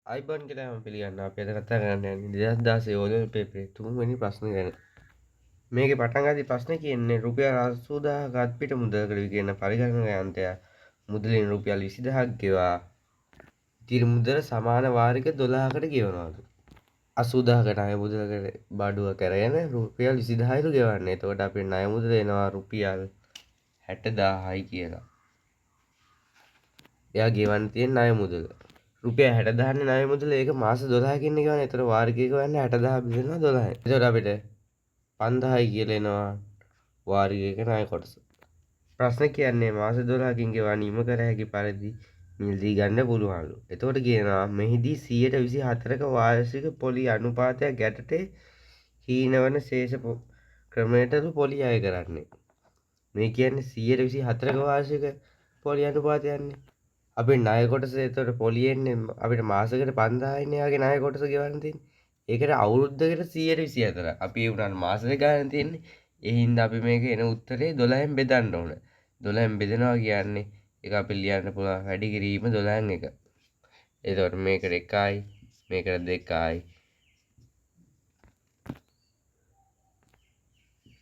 අයිබන් කියලා මම පිළිගන්න අපි අද කතා කරන්න යන්නේ 2016 ඕලෙවල් පේපරේ තුන්වෙනි ප්‍රශ්න ගැන. මේකේ පටන් ගන්න ප්‍රශ්නේ කියන්නේ රුපියල් 80000ක අත්පිට මුදලකට විකිරෙන පරිගණක යන්ත්‍රය මුදලින් රුපියල් 20000ක් ගෙවා ඉතිරි මුදල සමාන වාරික 12කට ගෙවනවාලු. 80000කට ණය මුදලකට බඩුව කරගෙන රුපියල් 20000යිලු ගෙවන්නේ. එතකොට අපේ ණය මුදල එනවා රුපියල් 60000යි කියලා. එයා ගෙවන්න තියෙන ණය මුදල රුපියල් 60000 ණය මුදල ඒක මාස 12කින් ගෙවන්නේ. ඒතර වාර්ෂිකව ගන්න 60000 බෙදෙනවා 12යි. ඒතර අපිට 5000යි කියලා එනවා වාර්ෂික ණය කොටස. ප්‍රශ්න කියන්නේ මාස 12කින් ගෙවා නිම කර හැකි පරිදි මිලදී ගන්න පුළුවන්ලු. එතකොට කියනවා මෙහිදී 124ක වාර්ෂික පොලි අනුපාතයක් යටතේ හීනවන ශේෂ ක්‍රමයටලු පොලි අය කරන්නේ. මේ කියන්නේ 124ක වාර්ෂික පොලි අනුපාතයන්නේ. අපේ ණය කොටස එතකොට පොලි එන්නේ අපිට මාසෙකට 5000යිනේ යාගේ ණය කොටස ගෙවන්න තියෙන්නේ. ඒකට අවුරුද්දකට 124. අපි ඒ උනාට මාසෙක ගන්න තියෙන්නේ. ඒ හින්දා අපි මේක එන උත්තරේ 12න් බෙදන්න ඕන. 12න් බෙදනවා කියන්නේ ඒක අපි ලියන්න පුළුවන් වැඩි කිරීම 12න් 1. එතකොට මේකට 1යි මේකට 2යි.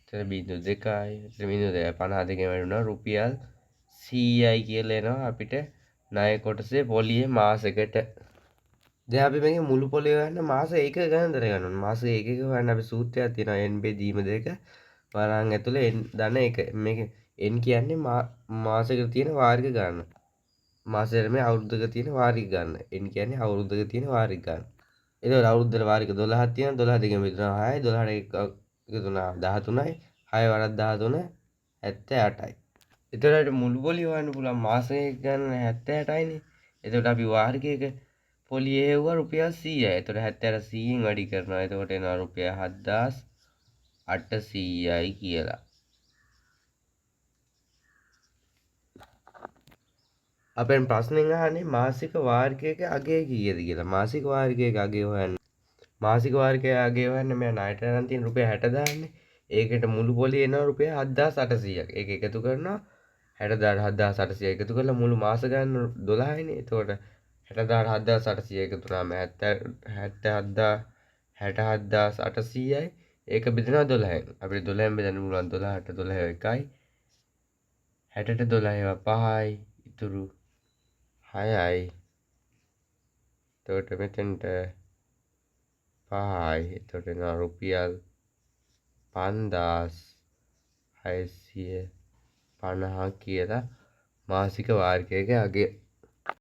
එතන බිංදුව 2යි. එතන බිංදුව 2යි 52 වැඩුණා රුපියල් 100යි කියලා එනවා අපිට ණය කොටසේ පොලියේ මාසෙකට. දැන් අපි මේකේ මුළු පොලිය ගන්න මාස 1 ගණන් දර ගන්න ඕනේ. මාස 1 ගන්න අපි සූත්‍රයක් තියෙනවා n බෙදීම 2 වරන් ඇතුලේ n ධන 1. මේක n කියන්නේ මාසෙකට තියෙන වාරික ගන්න. මාසෙකට මේ අවුරුද්දක තියෙන වාරික ගන්න. n කියන්නේ අවුරුද්දක තියෙන වාරික ගන්න. එතකොට අවුරුද්දට වාරික 12ක් තියෙනවා. 12 දෙකෙන් බෙදුණා 6යි. 12ට එකතු වුණා 13යි. 6 වරක් 13 78යි. එතකොට මුළු පොලිය හොයන්න පුළුවන් මාසෙක ගන්න 78යිනේ. එතකොට අපි වාරිකයක පොලිය හෙව්වා රුපියල් 100යි. එතකොට 78 100න් වැඩි කරනවා. එතකොට එනවා රුපියල් 7800යි කියලා. අපෙන් ප්‍රශ්නෙන් අහන්නේ මාසික වාරිකයක අගය කීයද කියලා. මාසික වාරිකයක අගය හොයන්න. මාසික වාරිකයක අගය හොයන්න මම ණයට අරන් තියෙන රුපියල් 60000නේ. ඒකට මුළු පොලිය එනවා රුපියල් 7800ක්. ඒක එකතු කරනවා 60000 7800 එකතු කරලා මුළු මාස ගන්න 12යිනේ. එතකොට 60000 7800 එකතු වුණාම 67800යි. ඒක බෙදෙනවා 12න්. අපිට 12න් බෙදන්න පුළුවන් 12ට 12 1යි. 60ට 12 5යි. ඉතුරු 6යි. එතකොට මෙතෙන්ට 5යි. එතකොට එනවා රුපියල් 5650 කියලා මාසික වාර්ෂිකයක අගය.